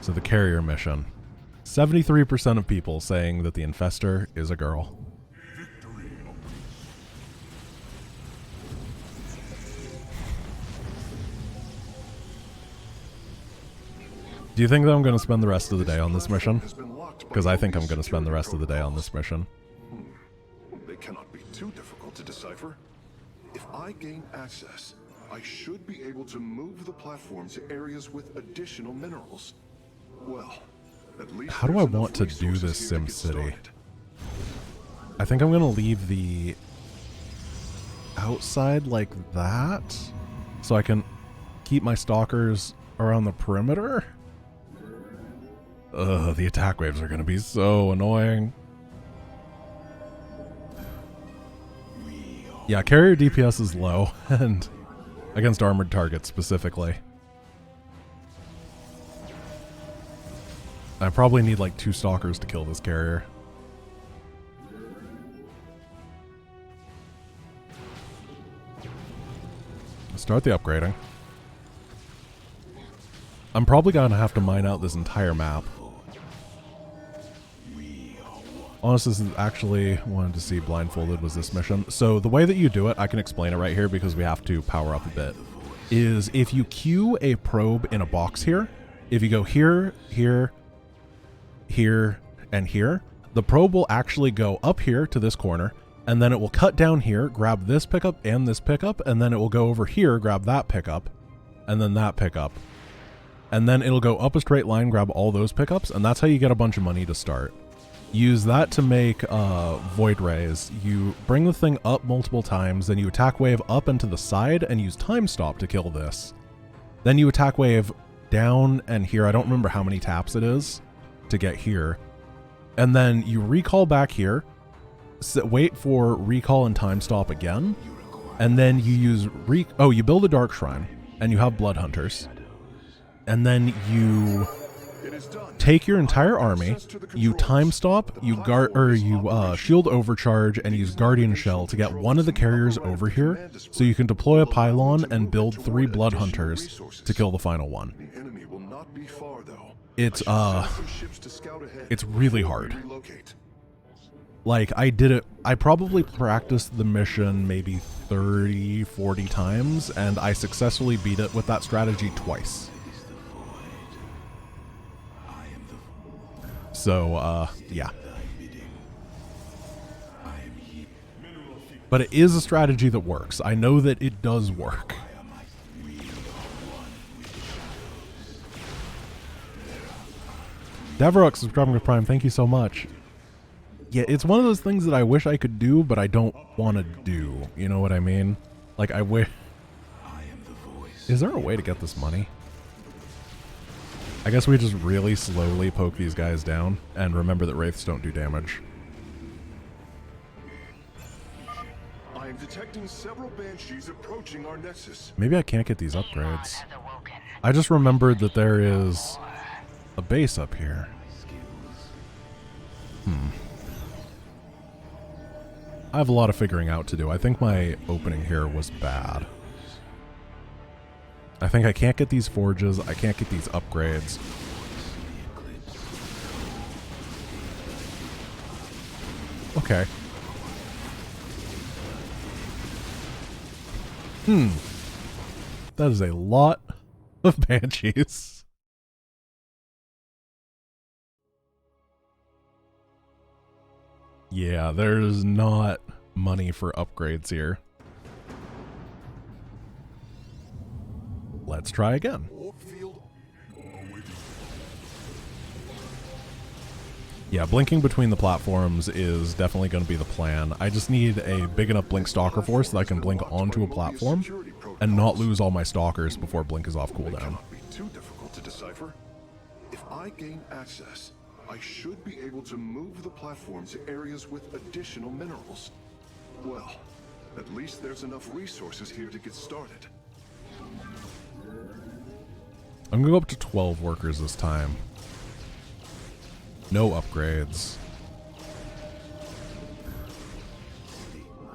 So the carrier mission. 73% of people saying that the infestor is a girl. Do you think that I'm going to spend the rest of the day on this mission? Because I think I'm going to spend the rest of the day on this mission. They cannot be too difficult to decipher. If I gain access, I should be able to move the platform to areas with additional minerals. Well, at least how do I want to do this SimCity? I think I'm going to leave the outside like that so I can keep my stalkers around the perimeter. Ugh, the attack waves are going to be so annoying. Yeah, carrier DPS is low, and against armored targets specifically. I probably need like 2 stalkers to kill this carrier. Start the upgrading. I'm probably going to have to mine out this entire map. Honestly, this is actually wanted to see blindfolded was this mission. So the way that you do it, I can explain it right here because we have to power up a bit, is if you queue a probe in a box here, if you go here, here, here, and here, the probe will actually go up here to this corner, and then it will cut down here, grab this pickup and this pickup, and then it will go over here, grab that pickup, and then that pickup. And then it'll go up a straight line, grab all those pickups, and that's how you get a bunch of money to start. Use that to make void rays. You bring the thing up multiple times, then you attack wave up and to the side and use time stop to kill this. Then you attack wave down and here. I don't remember how many taps it is to get here. And then you recall back here, wait for recall and time stop again. And then you use you build a dark shrine and you have blood hunters. And then you take your entire army, you time stop, you shield overcharge, and use guardian shell to get one of the carriers over here, so you can deploy a pylon and build 3 blood hunters to kill the final one. It's really hard. Like, I did it, I probably practiced the mission maybe 30, 40 times, and I successfully beat it with that strategy twice. So, yeah. But it is a strategy that works. I know that it does work. Deverox subscribing with Prime, thank you so much. Yeah, it's one of those things that I wish I could do, but I don't want to do. You know what I mean? Like, I wish... Is there a way to get this money? I guess we just really slowly poke these guys down and remember that wraiths don't do damage. I am detecting several banshees approaching our nexus. Maybe I can't get these upgrades. I just remembered that there is a base up here. I have a lot of figuring out to do. I think my opening here was bad. I think I can't get these forges. I can't get these upgrades. Okay. That is a lot of banshees. Yeah, there's not money for upgrades here. Let's try again. Yeah, blinking between the platforms is definitely going to be the plan. I just need a big enough blink stalker force that I can blink onto a platform and not lose all my stalkers before blink is off cooldown. They cannot be too difficult to decipher. If I gain access, I should be able to move the platform to areas with additional minerals. Well, at least there's enough resources here to get started. I'm gonna go up to 12 workers this time. No upgrades.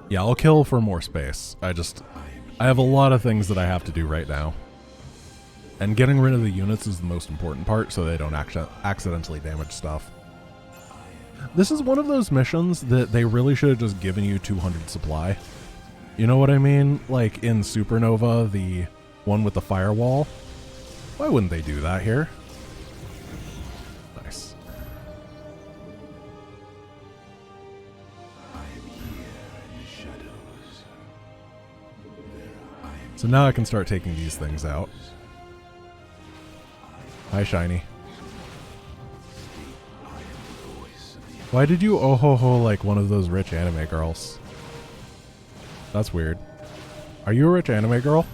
Yeah, I'll kill for more space. I have a lot of things that I have to do right now. And getting rid of the units is the most important part so they don't accidentally damage stuff. This is one of those missions that they really should have just given you 200 supply. You know what I mean? Like in Supernova, the one with the firewall. Why wouldn't they do that here? Nice. So now I can start taking these things out. Hi, Shiny. Why did you oh ho ho like one of those rich anime girls? That's weird. Are you a rich anime girl?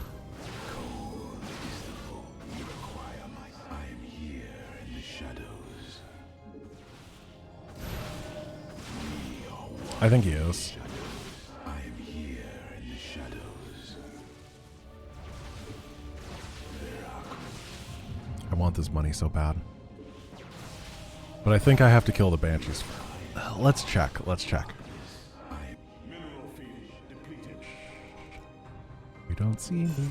I think he is. I want this money so bad. But I think I have to kill the Banshees. Let's check. Let's check. You don't see me.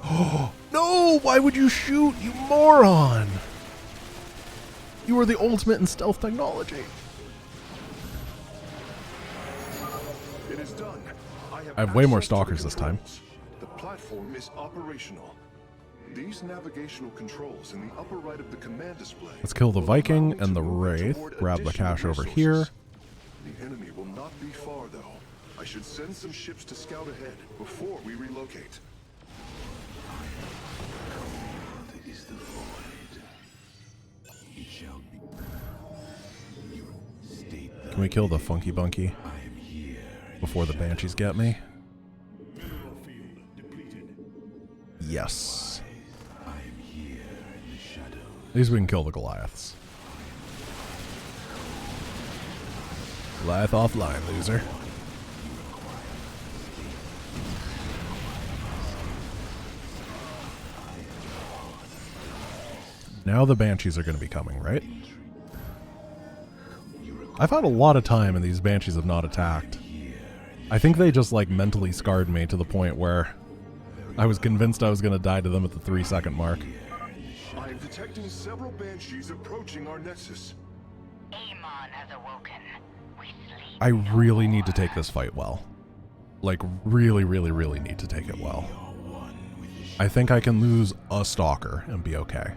Oh, no! Why would you shoot, you moron? You are the ultimate in stealth technology. It is done. I have way more Stalkers this time. The platform is operational. These navigational controls in the upper right of the command display. Let's kill the Viking and the Wraith. Grab the cash over here. The enemy will not be far, though. I should send some ships to scout ahead before we relocate. Can we kill the Funky Bunky before the Banshees get me? Yes. At least we can kill the Goliaths. Goliath offline, loser. Now the Banshees are going to be coming, right? I've had a lot of time and these Banshees have not attacked. I think they just like mentally scarred me to the point where I was convinced I was going to die to them at the 3-second mark. I am detecting several Banshees approaching our nexus. Amon has awoken. We sleep I really need to take this fight well. Like, really, really, really need to take it well. I think I can lose a Stalker and be okay.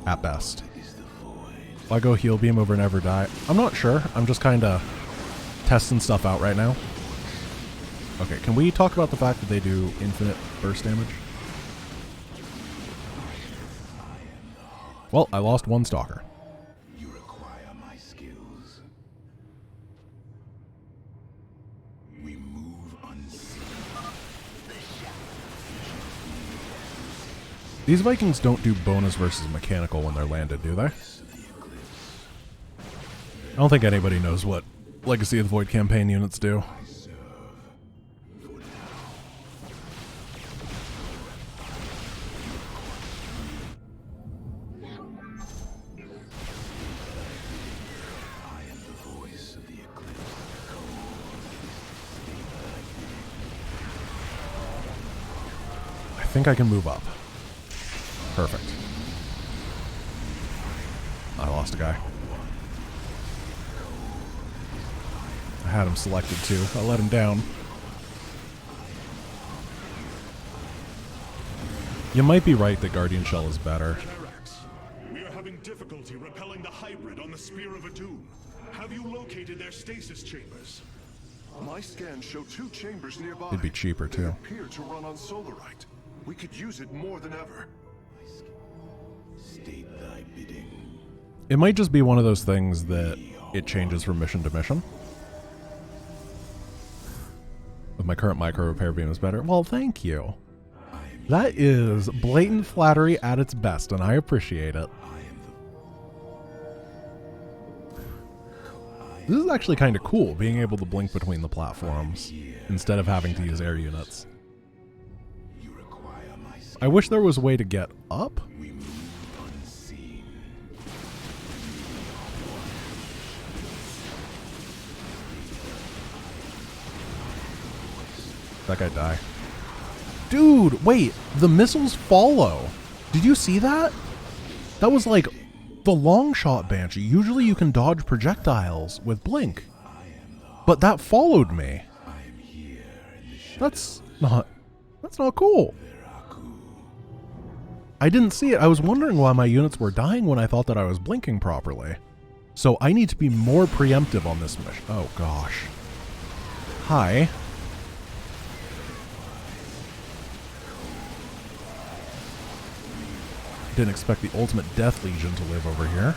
At best. Will I go heal beam over Never Die? I'm not sure. I'm just kind of testing stuff out right now. Okay, can we talk about the fact that they do infinite burst damage? Well, I lost one Stalker. You require my skills. We move unseen. These Vikings don't do bonus versus mechanical when they're landed, do they? I don't think anybody knows what Legacy of the Void campaign units do. I think I can move up. Perfect. I lost a guy. I had him selected too. I let him down. You might be right that Guardian Shell is better. We are having difficulty repelling the hybrid on the Spear of Adun. Have you located their stasis chambers? My scans show 2 chambers nearby. It'd be cheaper They too. appear to run on solarite. We could use it more than ever. State thy bidding. It might just be one of those things that it changes from mission to mission. With my current micro repair beam is better. Well, thank you. That is blatant flattery at its best, and I appreciate it. This is actually kind of cool, being able to blink between the platforms instead of having to use air units. I wish there was a way to get up. That guy die. Dude, wait, the missiles follow. Did you see that? That was like the long shot Banshee. Usually you can dodge projectiles with blink. But that followed me. That's not cool. I didn't see it. I was wondering why my units were dying when I thought that I was blinking properly. So I need to be more preemptive on this mission. Oh gosh. Hi. Didn't expect the ultimate Death Legion to live over here.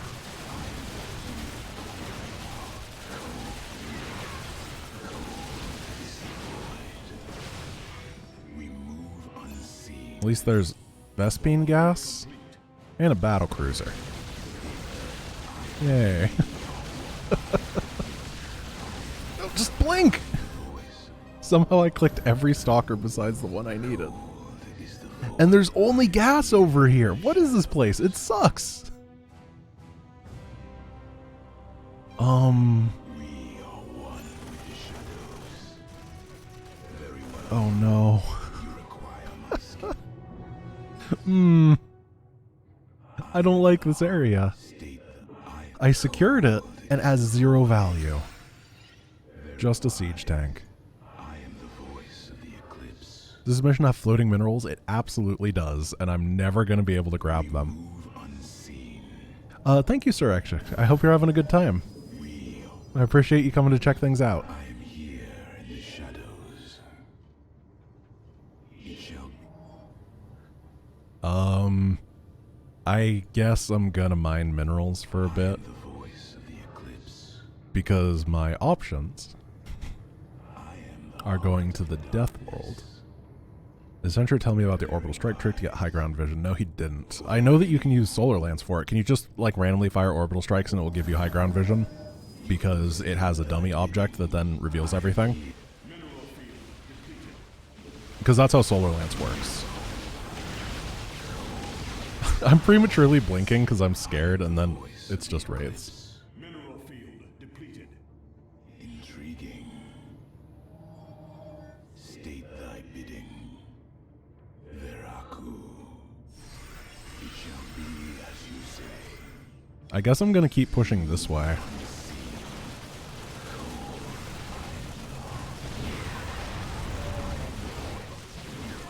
At least there's Vespine gas and a battle cruiser. Yay. Oh, just blink! Somehow I clicked every stalker besides the one I needed. And there's only gas over here. What is this place? It sucks. Oh no. I don't like this area. I secured it and has 0 value. Just a siege tank. Does this mission have floating minerals? It absolutely does, and I'm never going to be able to grab them. Thank you, Sir Ekshik. I hope you're having a good time. I appreciate you coming to check things out. I guess I'm gonna mine minerals for a bit. Because my options are going to the Death World. Did Sentry tell me about the orbital strike trick to get high ground vision? No, he didn't. I know that you can use solar lance for it. Can you just like randomly fire orbital strikes and it will give you high ground vision? Because it has a dummy object that then reveals everything. Because that's how solar lance works. I'm prematurely blinking because I'm scared and then it's just wraiths. Mineral field depleted. Intriguing. State thy bidding. Veraku. It shall be as you say. I guess I'm gonna keep pushing this way.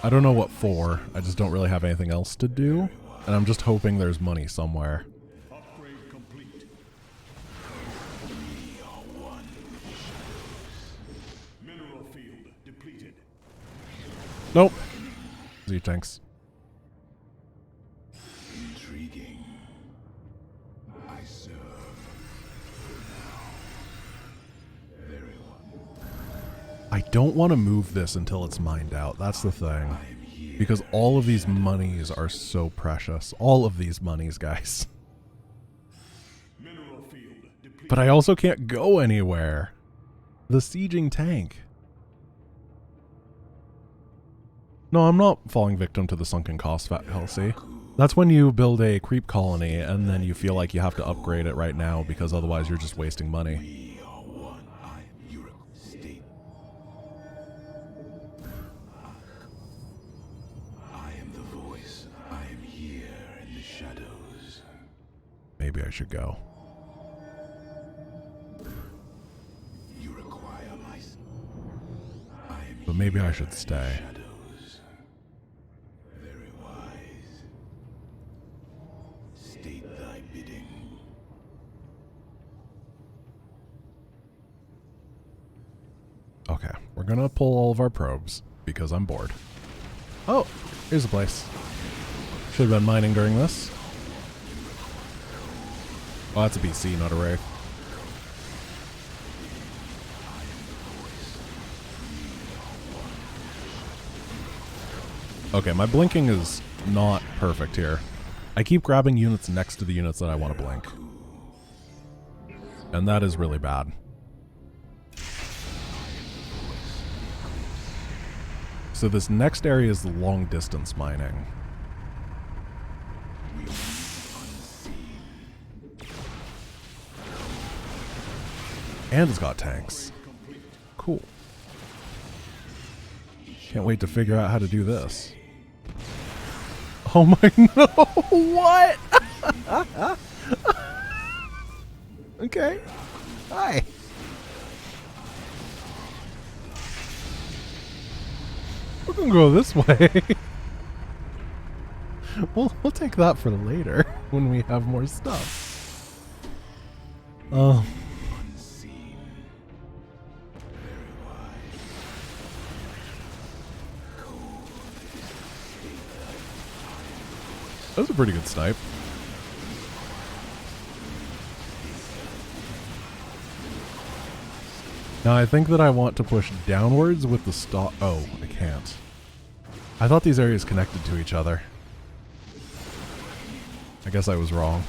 I don't know what for. I just don't really have anything else to do. And I'm just hoping there's money somewhere. Upgrade complete. Mineral field depleted. Nope. Z-tanks. Intriguing. I serve. Very well. I don't want to move this until it's mined out. That's the thing. Because all of these monies are so precious. All of these monies, guys. Mineral field depleted. But I also can't go anywhere. The sieging tank. No, I'm not falling victim to the sunken cost fallacy. That's when you build a creep colony and then you feel like you have to upgrade it right now because otherwise you're just wasting money. We are one. State. I am the voice. I am here in the shadows. Maybe I should go. You require my. I am But maybe I should stay. shadows. Very wise. State thy bidding. Okay, we're gonna pull all of our probes because I'm bored. Oh, here's a place. Should have been mining during this. Oh, that's a BC, not a Wraith. Okay, my blinking is not perfect here. I keep grabbing units next to the units that I want to blink. And that is really bad. So this next area is the long distance mining. And it's got tanks. Cool. Can't wait to figure out how to do this. Oh my no! What? Okay. Hi. We're gonna go this way. We'll take that for later when we have more stuff. Unseen. Very wide. Cold is That was a pretty good snipe. Now I think that I want to push downwards with the stalk. Oh, I can't. I thought these areas connected to each other. I guess I was wrong.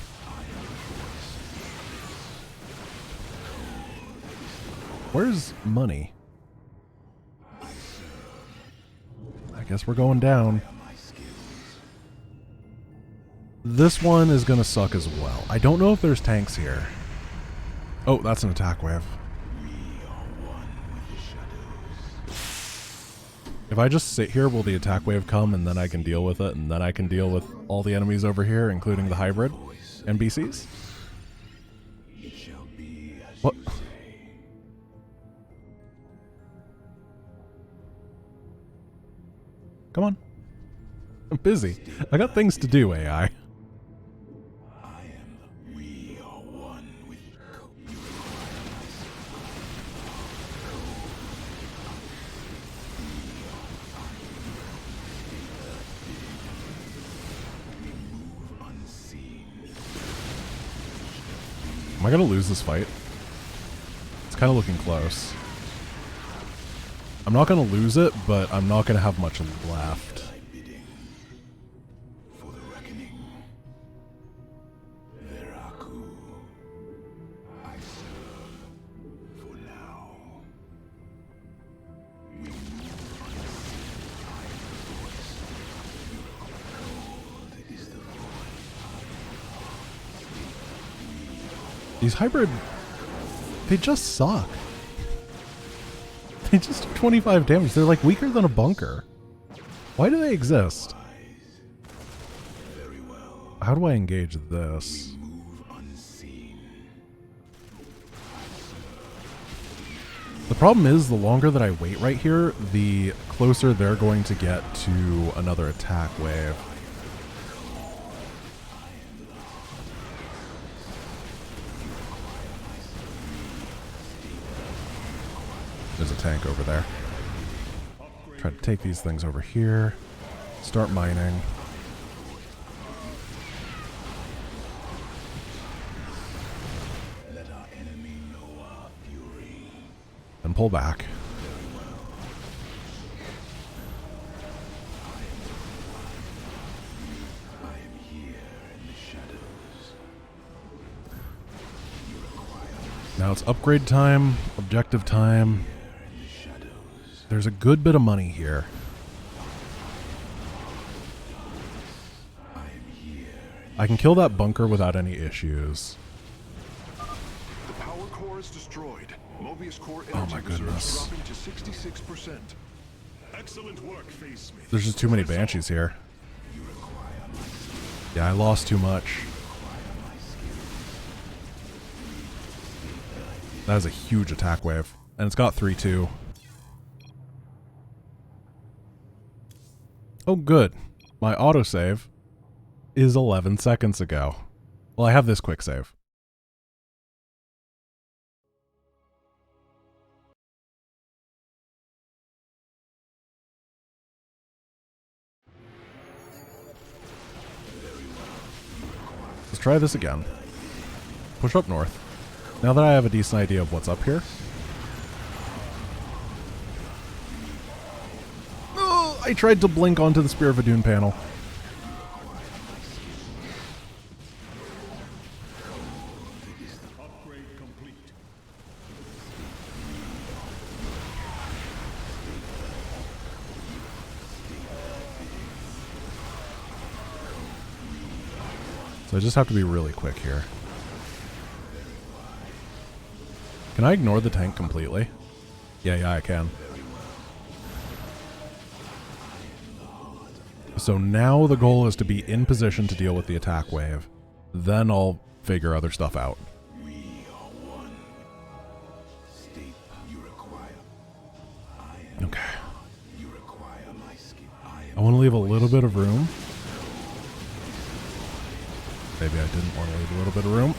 Where's money? I guess we're going down. This one is gonna suck as well. I don't know if there's tanks here. Oh, that's an attack wave. If I just sit here, will the attack wave come and then I can deal with it, and then I can deal with all the enemies over here, including the hybrid NPCs? What? Come on. I'm busy. I got things to do, AI. Am I gonna lose this fight? It's kind of looking close. I'm not gonna lose it, but I'm not gonna have much left. for the reckoning. Veraku. I serve for now. We move unseen. I am the voice. Cold is the void. These hybrid, they just suck. They just do 25 damage. They're like weaker than a bunker. Why do they exist? Very well. How do I engage this? Move unseen. The problem is, the longer that I wait right here, the closer they're going to get to another attack wave. There's a tank over there. Try to take these things over here. Start mining. Let our enemy know our fury. And pull back. I am here in the shadows. Now it's upgrade time, objective time. In the shadows. There's a good bit of money here. I am here. I can kill that bunker without any issues. The power core is destroyed. Mobius core Oh energy my reserves goodness. dropping to 66%. Excellent work, Facesmith. There's just too many banshees here. Yeah, I lost too much. That is a huge attack wave. And it's got 3-2. Oh good. My autosave is 11 seconds ago. Well, I have this quick save. Let's try this again. Push up north. Now that I have a decent idea of what's up here. Oh, I tried to blink onto the Spear of Adun panel. Upgrade complete. So I just have to be really quick here. Can I ignore the tank completely? Yeah, I can. So now the goal is to be in position to deal with the attack wave. Then I'll figure other stuff out. We are one. State you require. I am Okay. you require my skill. I want to leave a little bit of room. Maybe I didn't want to leave a little bit of room.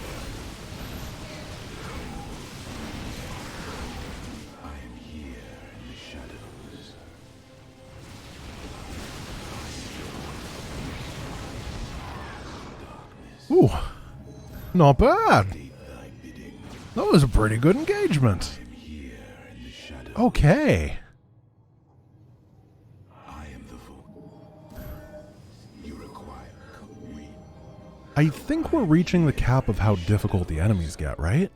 I am here in the shadows. Ooh, not bad. State thy bidding. That was a pretty good engagement. I am here in the shadows. Okay. I am the vote. You require. We I think we're reaching the cap of how difficult the enemies get, right?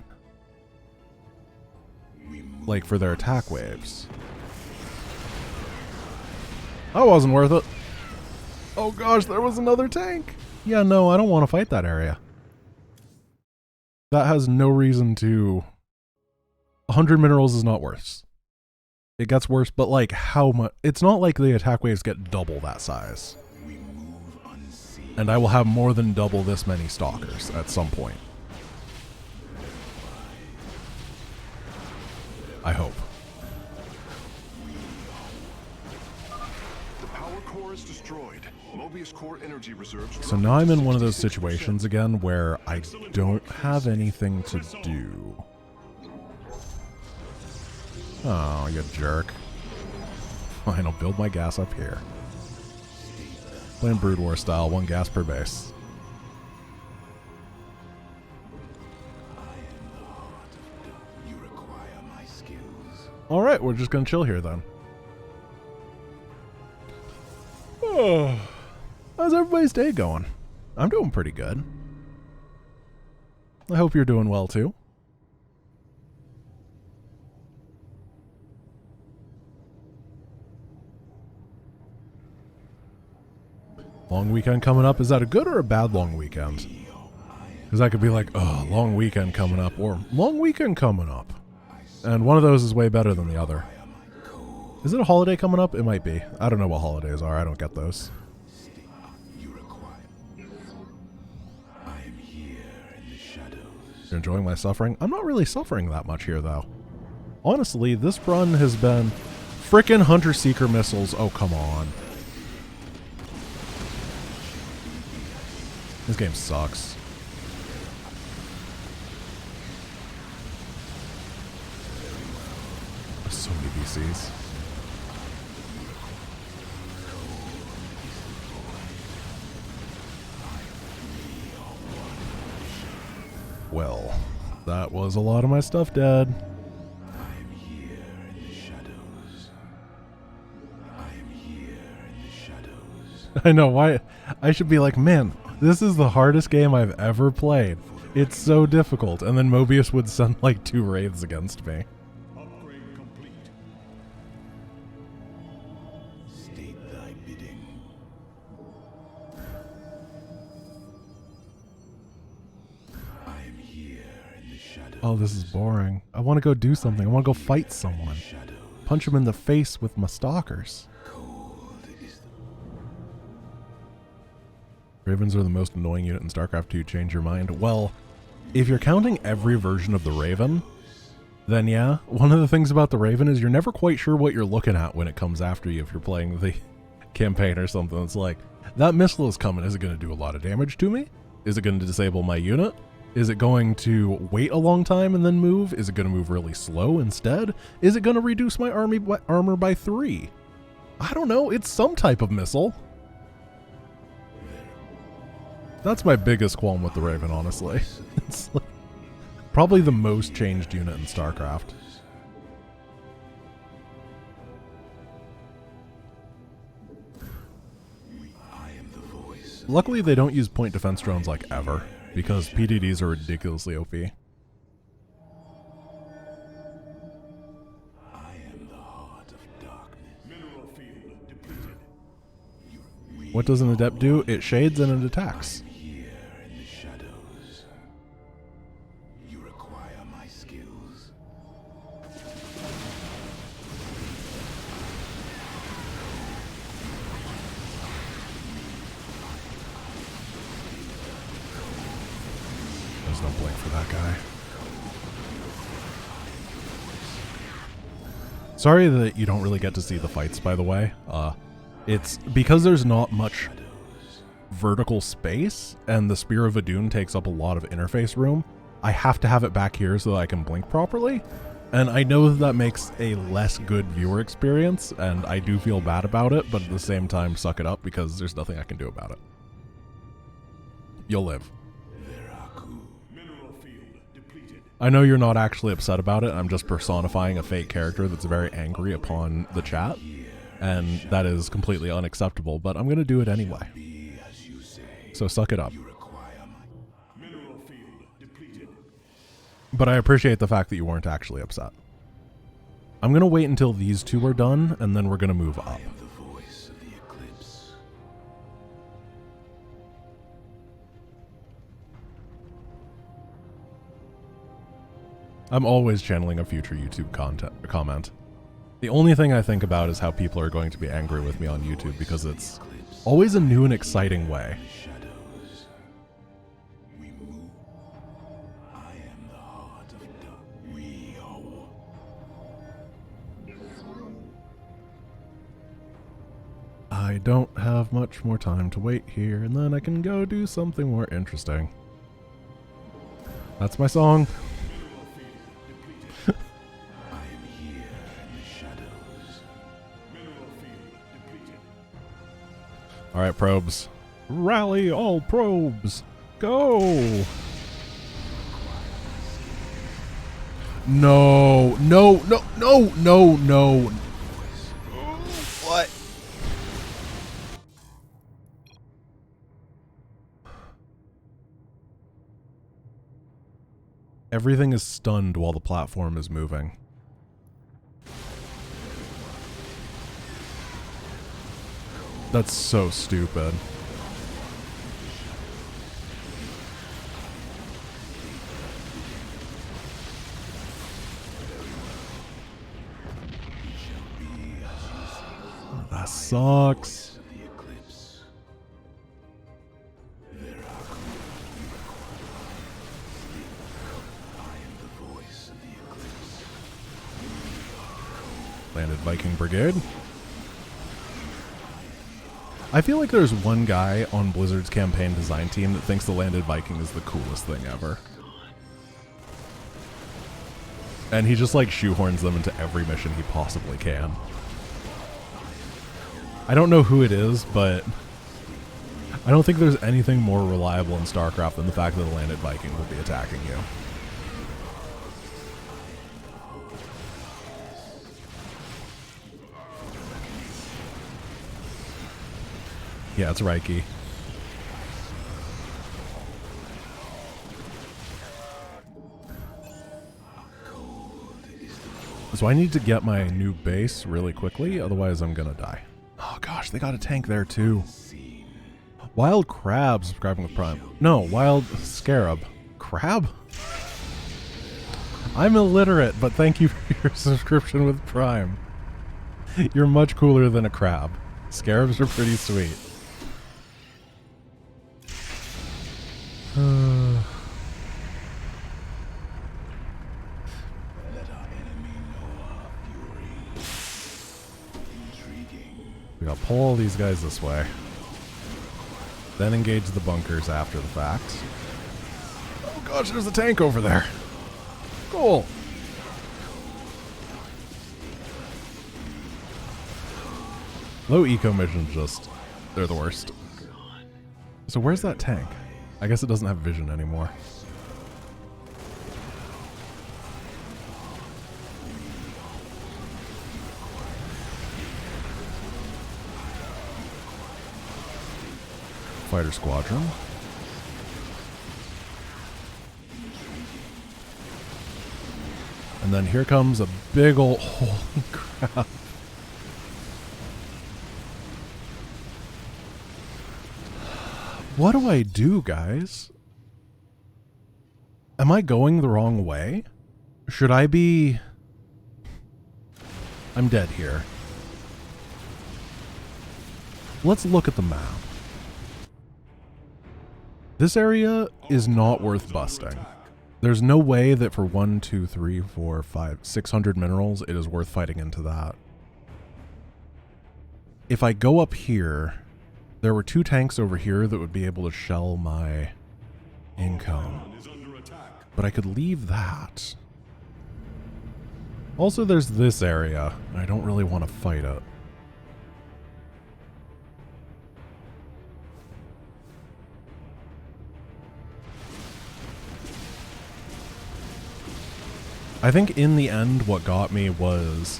move. Like for their attack waves. That wasn't worth it. Oh gosh, there was another tank. Yeah, no, I don't want to fight that area. That has no reason to... 100 minerals is not worse. It gets worse, but like how much... It's not like the attack waves get double that size. We move unseen. And I will have more than double this many stalkers at some point. I hope. The power core is destroyed. Mobius core energy reserves. So now I'm in one of those situations again where I don't have anything to do. Oh, you jerk. Fine, I'll build my gas up here. Playing Brood War style, 1 gas per base. You require my skills. Alright, we're just gonna chill here then. Oh, how's everybody's day going? I'm doing pretty good. I hope you're doing well too. Long weekend coming up. Is that a good or a bad long weekend? Because I could be like, oh, long weekend coming up, or long weekend coming up. And one of those is way better than the other. Is it a holiday coming up? It might be. I don't know what holidays are. I don't get those. You require. I am here in the shadows. You're enjoying my suffering? I'm not really suffering that much here, though. Honestly, this run has been frickin' Hunter-Seeker missiles. Oh, come on. This game sucks. So many VCs. Well, that was a lot of my stuff dead. I am here in the shadows. I am here in the shadows. I know, why? I should be like, man, this is the hardest game I've ever played. It's so difficult. And then Mobius would send like 2 wraiths against me. Upgrade complete. State thy bidding. I am here in the shadows. Oh, this is boring. I want to go do something. I want to go fight someone. Shadows. Punch him in the face with my stalkers. Cold is the Ravens are the most annoying unit in StarCraft 2. Change your mind. Well, if you're counting every version of the Raven, then yeah, one of the things about the Raven is you're never quite sure what you're looking at when it comes after you if you're playing the campaign or something. It's like, that missile is coming. Is it going to do a lot of damage to me? Is it going to disable my unit? Is it going to wait a long time and then move? Is it going to move really slow instead? Is it going to reduce my armor by 3? I don't know. It's some type of missile. That's my biggest qualm with the Raven, honestly. It's like probably the most changed unit in StarCraft. I am the voice. Luckily, they don't use point defense drones like ever, because PDDs are ridiculously OP. I am the heart of darkness. Mineral field depleted. What does an adept do? It shades and it attacks. Here in the shadows. You require my skills. Please don't blink for that guy. Sorry that you don't really get to see the fights, by the way. It's because there's not much vertical space, and the Spear of Adun takes up a lot of interface room. I have to have it back here so that I can blink properly. And I know that makes a less good viewer experience, and I do feel bad about it, but at the same time, suck it up because there's nothing I can do about it. You'll live. I know you're not actually upset about it. I'm just personifying a fake character that's very angry upon the chat, and that is completely unacceptable, but I'm going to do it anyway. So suck it up. But I appreciate the fact that you weren't actually upset. I'm going to wait until these two are done, and then we're going to move up. I'm always channeling a future YouTube comment. The only thing I think about is how people are going to be angry with me on YouTube, because it's always a new and exciting way. I don't have much more time to wait here, and then I can go do something more interesting. That's my song. Alright, probes. Rally all probes! Go! No, no, no, no, no, no. What? Everything is stunned while the platform is moving. That's so stupid. That sucks. Landed Viking Brigade. I feel like there's one guy on Blizzard's campaign design team that thinks the Landed Viking is the coolest thing ever. And he just like shoehorns them into every mission he possibly can. I don't know who it is, but I don't think there's anything more reliable in StarCraft than the fact that the Landed Viking will be attacking you. Yeah, it's Reiki. So I need to get my new base really quickly, otherwise I'm gonna die. Oh gosh, they got a tank there too. Wild Crab subscribing with Prime. No, Wild Scarab. Crab? I'm illiterate, but thank you for your subscription with Prime. You're much cooler than a crab. Scarabs are pretty sweet. We gotta pull all these guys this way. Then engage the bunkers after the fact. Oh gosh, there's a tank over there. Cool. Low eco missions just, they're the worst. So where's that tank? I guess it doesn't have vision anymore. Fighter Squadron. And then here comes a big ol', holy crap. What do I do, guys? Am I going the wrong way? Should I be... I'm dead here. Let's look at the map. This area is not worth busting. There's no way that for 1, 2, 3, 4, 5, 600 minerals, it is worth fighting into that. If I go up here, there were 2 tanks over here that would be able to shell my income. But I could leave that. Also, there's this area. I don't really want to fight it. I think in the end what got me was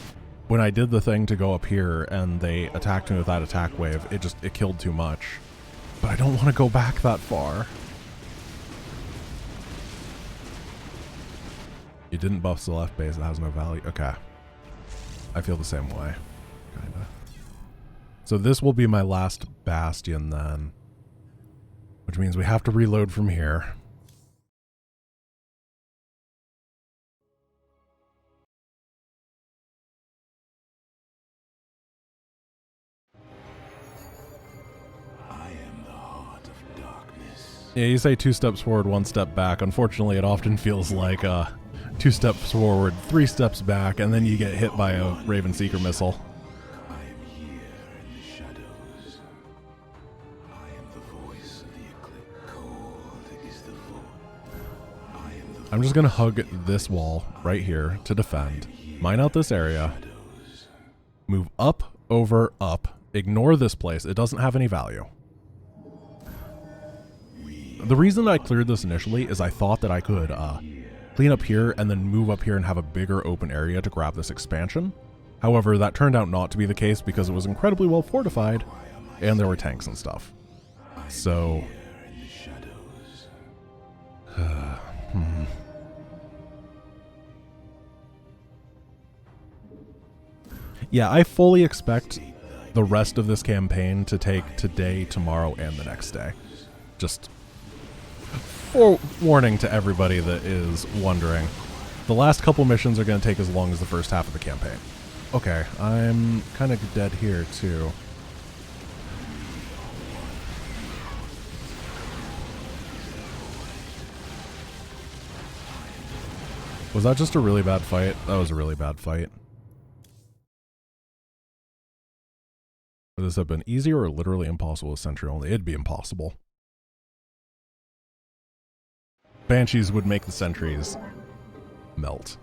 when I did the thing to go up here and they attacked me with that attack wave, it killed too much. But I don't want to go back that far. You didn't buff the left base, it has no value. Okay. I feel the same way. Kinda. So this will be my last bastion then. Which means we have to reload from here. Yeah, you say 2 steps forward, 1 step back. Unfortunately, it often feels like 2 steps forward, 3 steps back, and then you get hit by a Raven Seeker missile. I am here in the shadows. I am the voice of the eclipse. Cold is the void. I am the I'm just going to hug this wall right here to defend. Mine out this area. Move up, over, up. Ignore this place. It doesn't have any value. The reason I cleared this initially is I thought that I could clean up here and then move up here and have a bigger open area to grab this expansion. However, that turned out not to be the case because it was incredibly well fortified and there were tanks and stuff. So... yeah, I fully expect the rest of this campaign to take today, tomorrow, and the next day. Just... forewarning to everybody that is wondering. The last couple missions are going to take as long as the first half of the campaign. Okay, I'm kind of dead here too. Was that just a really bad fight? That was a really bad fight. Would this have been easier or literally impossible with sentry only? It'd be impossible. Banshees would make the sentries melt.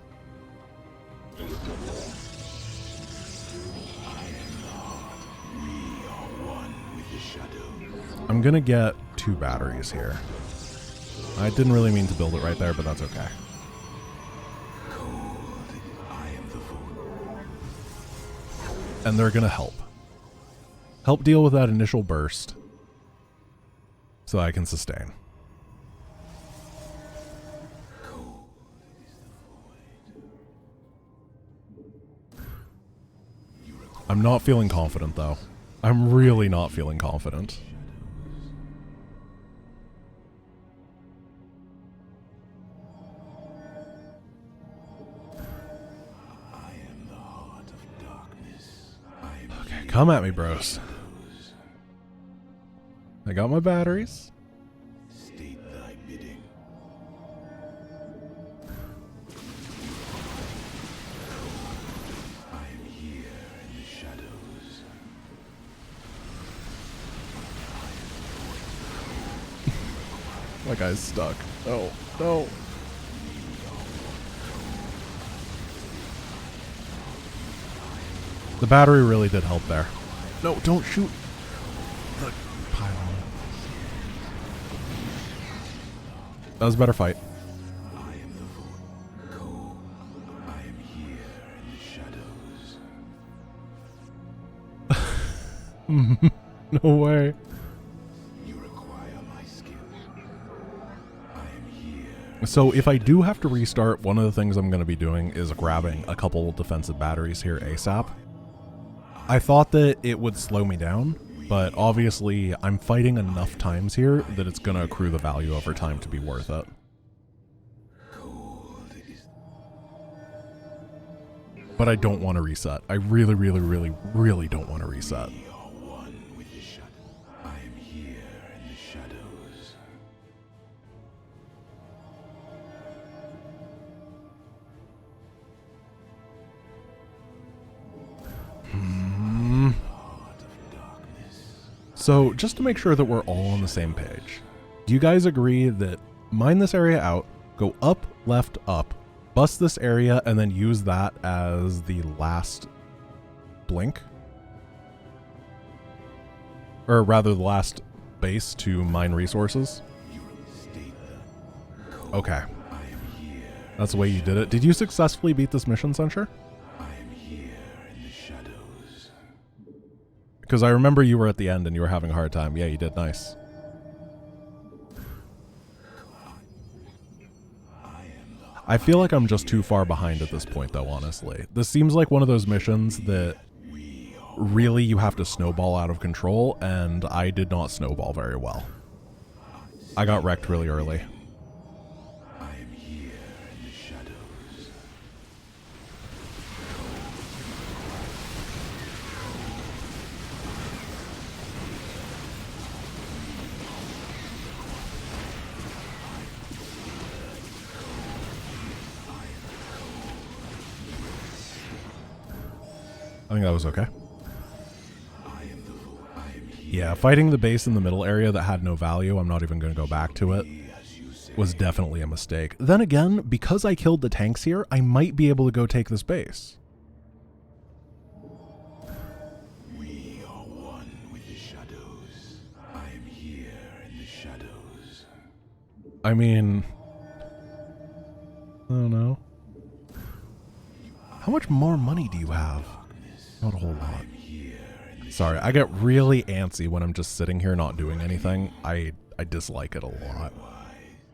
I'm gonna get 2 batteries here. I didn't really mean to build it right there, but that's okay. And they're gonna help. Help deal with that initial burst so I can sustain. I'm not feeling confident, though. I'm really not feeling confident. Okay, come at me, bros. I got my batteries. State thy bidding. I am here in the shadows. My guy's stuck. Oh, no. The battery really did help there. No, don't shoot the pylon. That was a better fight. I am the void. Cold. I am here in the shadows. No way. You require my skill. I am here. So if I do have to restart, one of the things I'm going to be doing is grabbing a couple defensive batteries here ASAP. I thought that it would slow me down, but obviously I'm fighting enough times here that it's going to accrue the value over time to be worth it. But I don't want to reset. I really, really, really, really don't want to reset. We are one with the shadow. I am here in the shadows. So just to make sure that we're all on the same page, do you guys agree that mine this area out, go up, left, up, bust this area, and then use that as the last blink? Or rather, the last base to mine resources? Okay. That's the way you did it. Did you successfully beat this mission, Censure? Because I remember you were at the end and you were having a hard time. Yeah, you did. Nice. I feel like I'm just too far behind at this point, though, honestly. This seems like one of those missions that really you have to snowball out of control, and I did not snowball very well. I got wrecked really early. I think that was okay. Yeah, fighting the base in the middle area that had no value, I'm not even going to go back to it, was definitely a mistake. Then again, because I killed the tanks here, I might be able to go take this base. We are one with the shadows. I am here in the shadows. I mean, I don't know. How much more money do you have? Not a whole lot. Sorry, I get really antsy when I'm just sitting here not doing anything. I dislike it a lot.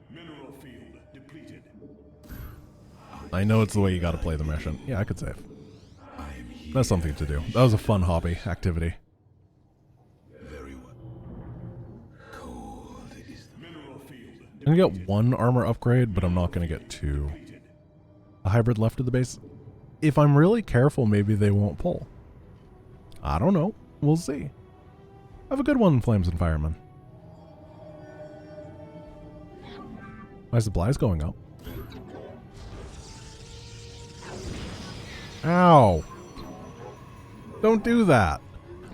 Mineral field depleted. I know it's the way you gotta play the mission. Yeah, I could save. That's something to do. That was a fun hobby activity. Very well. Cold is the Mineral field I'm gonna get one armor upgrade, but I'm not gonna get two. A hybrid left of the base. If I'm really careful, maybe they won't pull. I don't know. We'll see. Have a good one, Flames and Firemen. My supply's going up. Ow. Don't do that.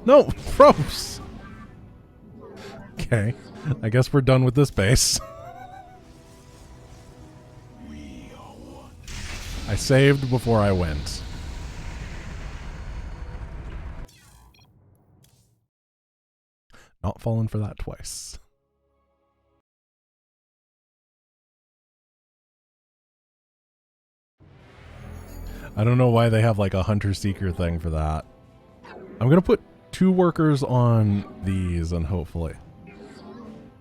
No, gross. Okay. I guess we're done with this base. I saved before I went. Not falling for that twice. I don't know why they have like a hunter-seeker thing for that. I'm going to put 2 workers on these and hopefully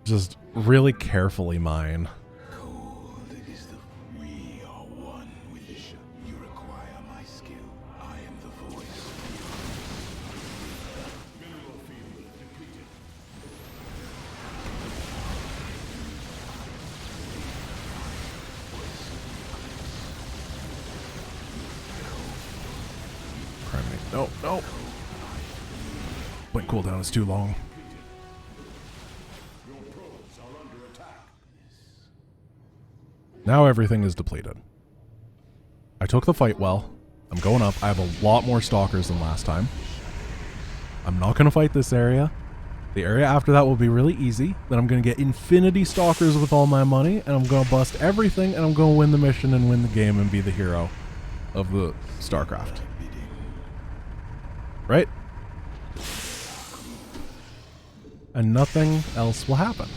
just really carefully mine. cold is the. We are one with the shadows. You require my skill. I am the voice. mineral field depleted. No, no. Blink cooldown is too long. Your probes are under attack. Now everything is depleted. I took the fight well. I'm going up. I have a lot more stalkers than last time. I'm not going to fight this area. The area after that will be really easy. Then I'm going to get infinity stalkers with all my money, and I'm going to bust everything, and I'm going to win the mission and win the game and be the hero of the StarCraft. Right? And nothing else will happen.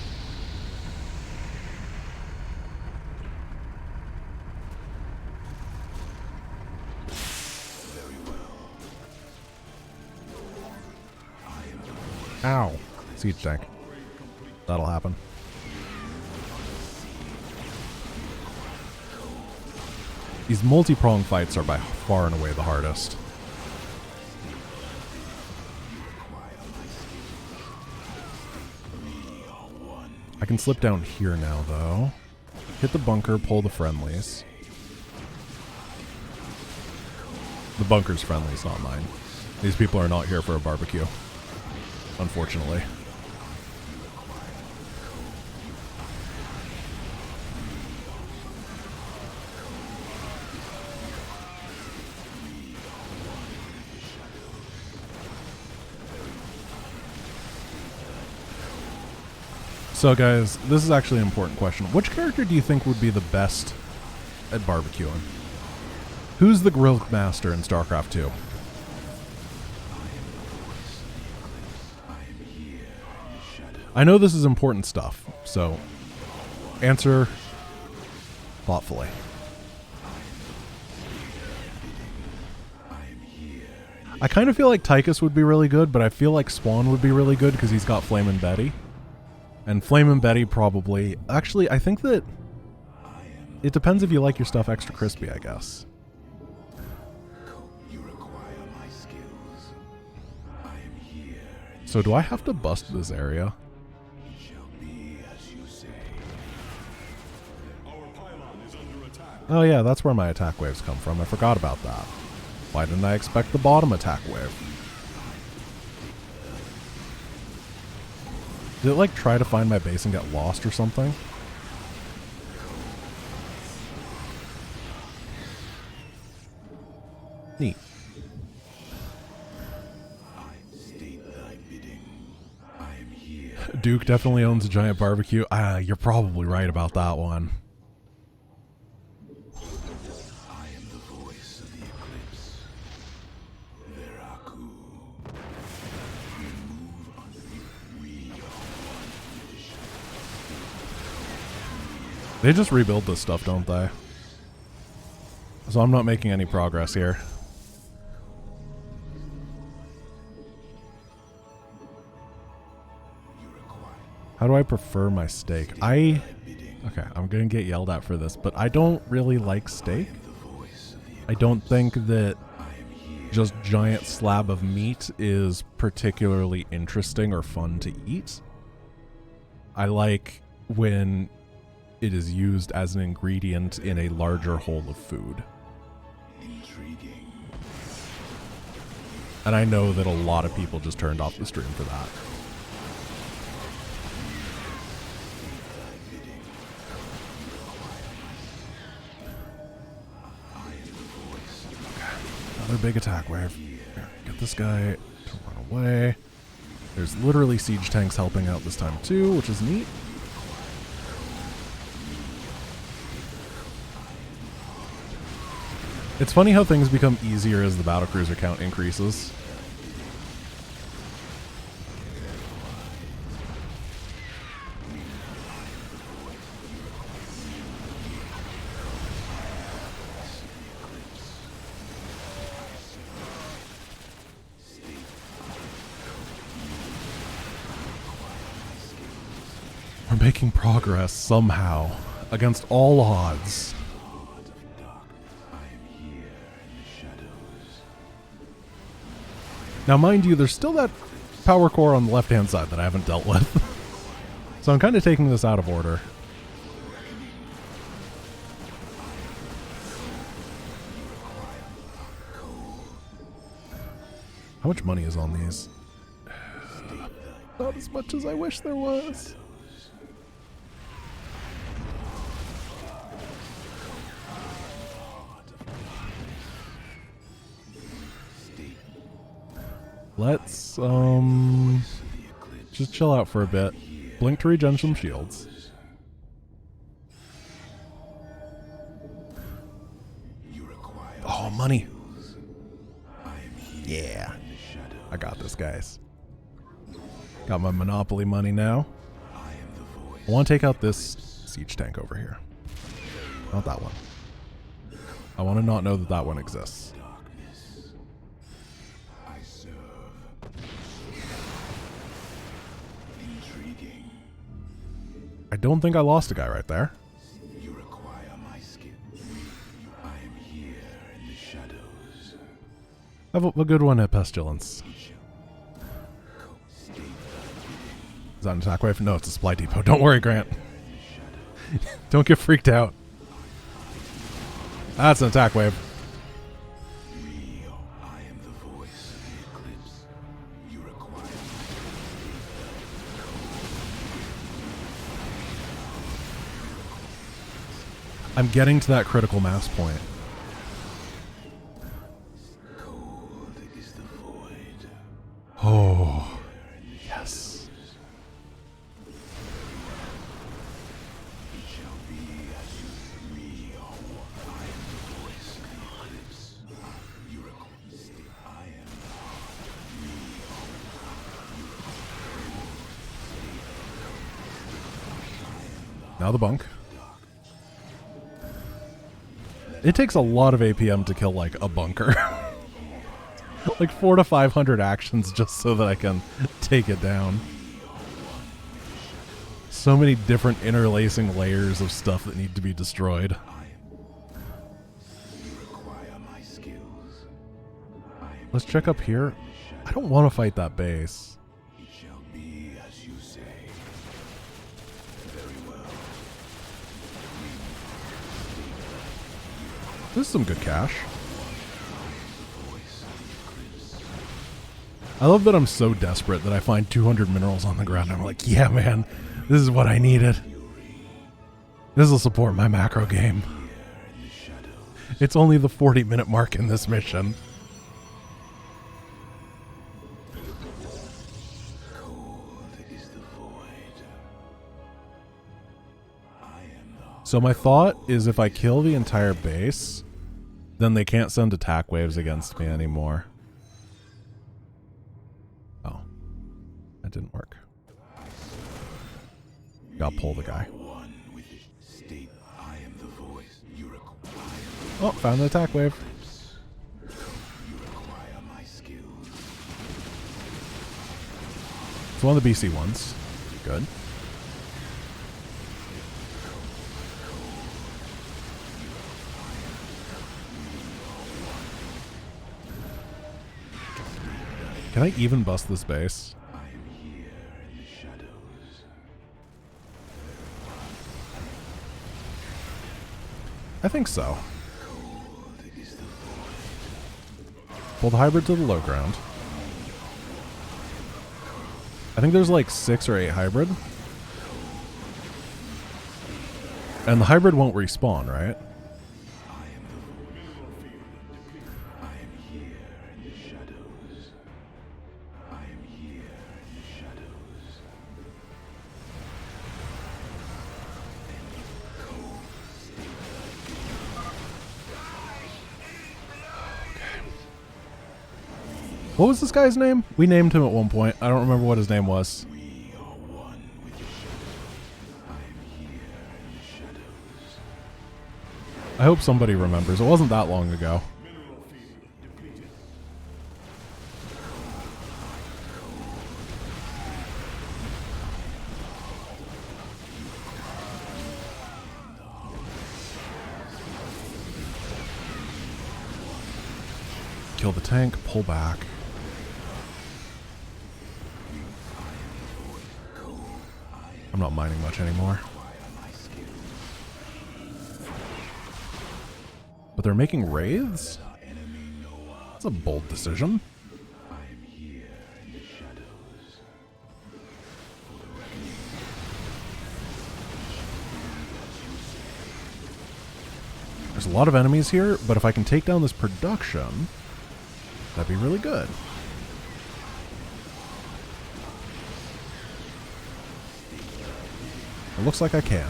Ow. Siege tank. That'll happen. These multi-prong fights are by far and away the hardest. I can slip down here now, though. Hit the bunker, pull the friendlies. The bunker's friendlies, not mine. These people are not here for a barbecue, unfortunately. So guys, this is actually an important question. Which character do you think would be the best at barbecuing? Who's the grill master in StarCraft 2? I know this is important stuff, so answer thoughtfully. I kind of feel like Tychus would be really good, but I feel like Spawn would be really good because he's got Flamin' Betty. And Flamin' Betty probably... Actually, I think that it depends if you like your stuff extra crispy, I guess. So do I have to bust this area? Oh yeah, that's where my attack waves come from. I forgot about that. Why didn't I expect the bottom attack wave? Did it like try to find my base and get lost or something? Neat. Duke definitely owns a giant barbecue. You're probably right about that one. They just rebuild this stuff, don't they? So I'm not making any progress here. How do I prefer my steak? Okay, I'm gonna get yelled at for this, but I don't really like steak. I don't think that just giant slab of meat is particularly interesting or fun to eat. I like when it is used as an ingredient in a larger whole of food. Intriguing. And I know that a lot of people just turned off the stream for that. Okay, another big attack wave. Here, get this guy to run away. There's literally siege tanks helping out this time too, which is neat. It's funny how things become easier as the battlecruiser count increases. We're making progress somehow, against all odds. Now, mind you, there's still that power core on the left-hand side that I haven't dealt with. So I'm kind of taking this out of order. How much money is on these? Not as much as I wish there was. Let's, just chill out for a bit. Blink to regen some shields. Oh, money. Yeah. I got this, guys. Got my Monopoly money now. I want to take out this siege tank over here. Not that one. I want to not know that that one exists. I don't think I lost a guy right there. You require my skill. I am here in the shadows. Have a good one at Pestilence. Is that an attack wave? No, it's a supply depot. Don't worry, Grant. Don't get freaked out. That's an attack wave. I'm getting to that critical mass point. Cold is the void. Oh, yes. Now the bunk. It takes a lot of APM to kill, like, a bunker. Like 400 to 500 actions just so that I can take it down. So many different interlacing layers of stuff that need to be destroyed. Let's check up here. I don't want to fight that base. It shall be as you say. Very well. This is some good cash. I love that I'm so desperate that I find 200 minerals on the ground. I'm like, yeah, man, this is what I needed. This will support my macro game. It's only the 40-minute mark in this mission. So my thought is if I kill the entire base, then they can't send attack waves against me anymore. Oh. That didn't work. Gotta pull the guy. Oh, found the attack wave. It's one of the BC ones. Good. Can I even bust this base? I am here in the shadows. I think so. Pull the hybrid to the low ground. I think there's like 6 or 8 hybrid. And the hybrid won't respawn, right? What was this guy's name? We named him at one point. I don't remember what his name was. I hope somebody remembers. It wasn't that long ago. Kill the tank, pull back. I'm not mining much anymore. But they're making wraiths? That's a bold decision. There's a lot of enemies here, but if I can take down this production, that'd be really good. It looks like I can.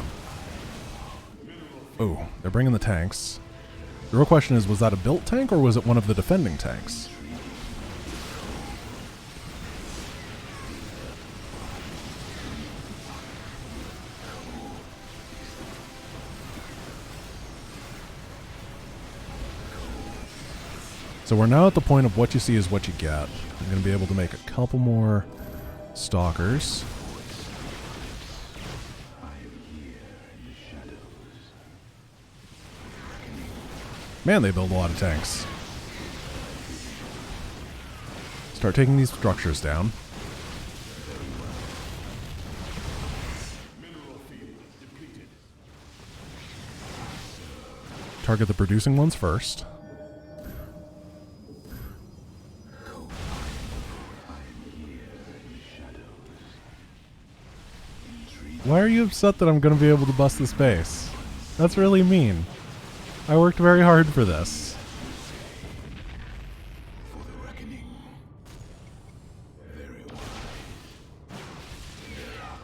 Oh, they're bringing the tanks. The real question is, was that a built tank or was it one of the defending tanks? So we're now at the point of what you see is what you get. I'm going to be able to make a couple more Stalkers. Man, they build a lot of tanks. Start taking these structures down. Target the producing ones first. Why are you upset that I'm going to be able to bust this base? That's really mean. I worked very hard for this.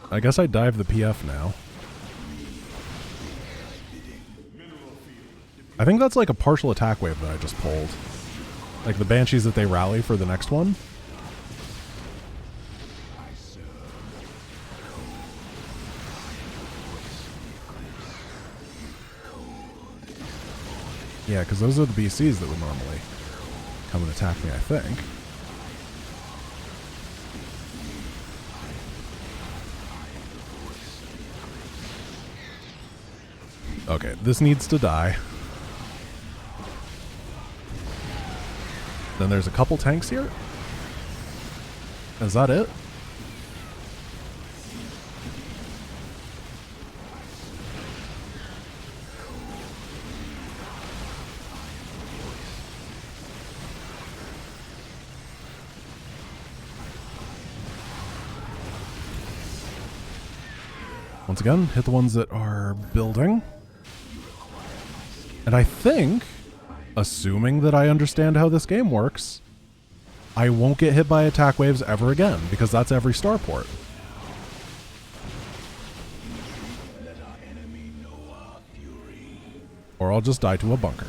I guess I dive the PF now. I think that's like a partial attack wave that I just pulled. Like the Banshees that they rally for the next one. Yeah, because those are the BCs that would normally come and attack me, I think. Okay, this needs to die. Then there's a couple tanks here. Is that it? Once again, hit the ones that are building. And I think, assuming that I understand how this game works, I won't get hit by attack waves ever again, because that's every starport. Or I'll just die to a bunker.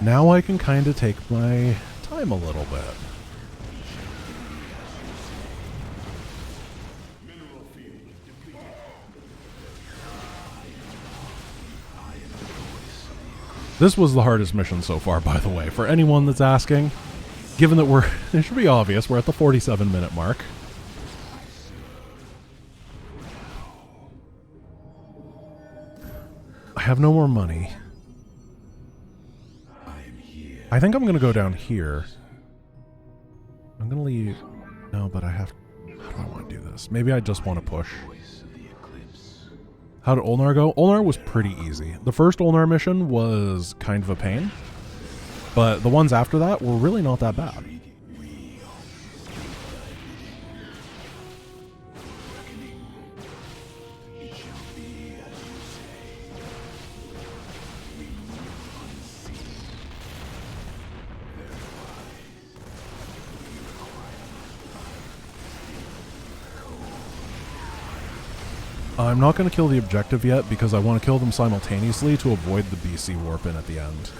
Now I can kind of take my time a little bit. This was the hardest mission so far, by the way, for anyone that's asking. Given that it should be obvious, we're at the 47-minute mark. I have no more money. I think I'm going to go down here. I'm going to leave... No, but I have... How do I want to do this? Maybe I just want to push. How did Ulnar go? Ulnar was pretty easy. The first Ulnar mission was kind of a pain, but the ones after that were really not that bad. I'm not going to kill the objective yet because I want to kill them simultaneously to avoid the BC warp-in at the end.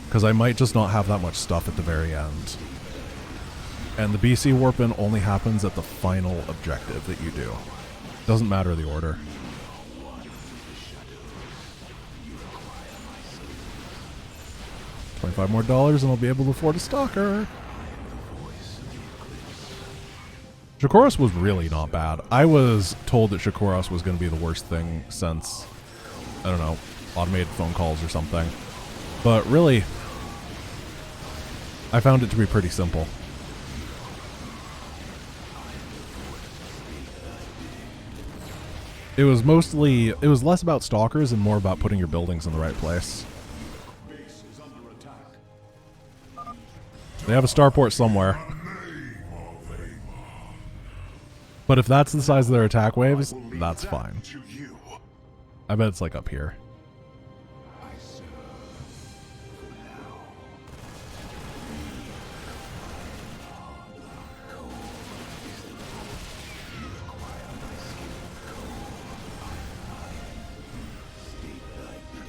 Because I might just not have that much stuff at the very end. And the BC warp-in only happens at the final objective that you do. Doesn't matter the order. $25 more and I'll be able to afford a Stalker. Shakuras was really not bad. I was told that Shakuras was going to be the worst thing since, I don't know, automated phone calls or something. But really, I found it to be pretty simple. It was less about Stalkers and more about putting your buildings in the right place. They have a starport somewhere. But if that's the size of their attack waves, that's fine. I bet it's like up here.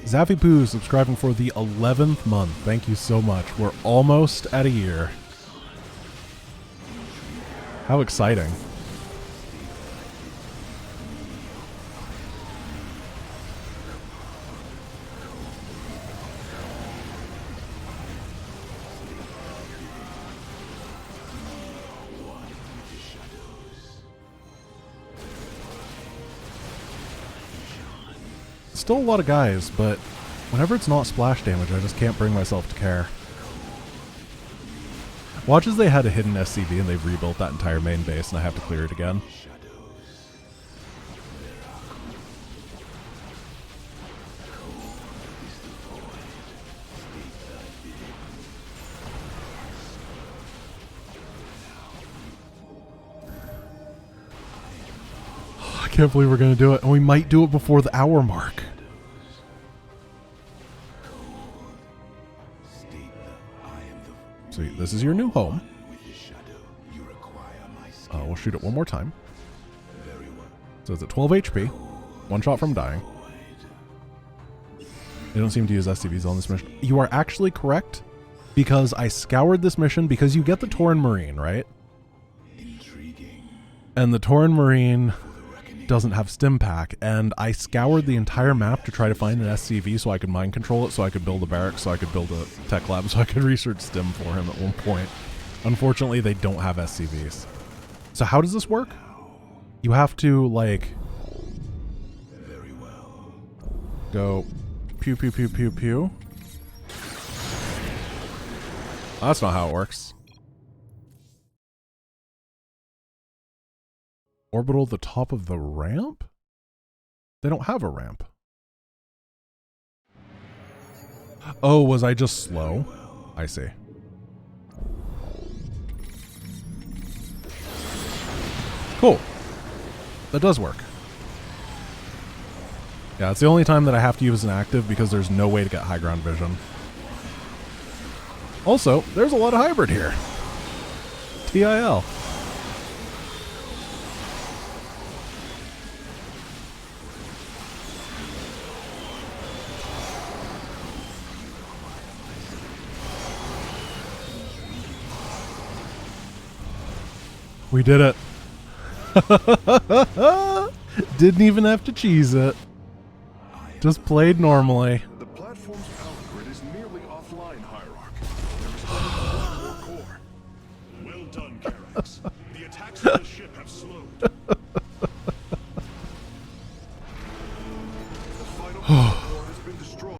Zaffy Poo subscribing for the 11th month. Thank you so much. We're almost at a year. How exciting. Still a lot of guys, but whenever it's not splash damage, I just can't bring myself to care. Watch as they had a hidden SCV and they've rebuilt that entire main base and I have to clear it again. I can't believe we're going to do it, and we might do it before the hour mark. So this is your new home. We'll shoot it one more time. So it's at 12 HP. One shot from dying. They don't seem to use SCVs on this mission. You are actually correct, because I scoured this mission because you get the Tauren Marine, right? And the Tauren Marine doesn't have stim pack, and I scoured the entire map to try to find an SCV so I could mind control it, so I could build a barracks, so I could build a tech lab, so I could research stim for him at one point. Unfortunately, they don't have SCVs. So how does this work? You have to, like, Very well. go pew pew pew pew pew. That's not how it works. Orbital the top of the ramp? They don't have a ramp. Oh, was I just slow? I see. Cool. That does work. Yeah, it's the only time that I have to use an active because there's no way to get high ground vision. Also, there's a lot of hybrid here. TIL. We did it. Didn't even have to cheese it. Just played normally. The platform's power grid is nearly offline, Hierarch. There is only one more core. Well done, Carax. The attacks on the ship have slowed. The final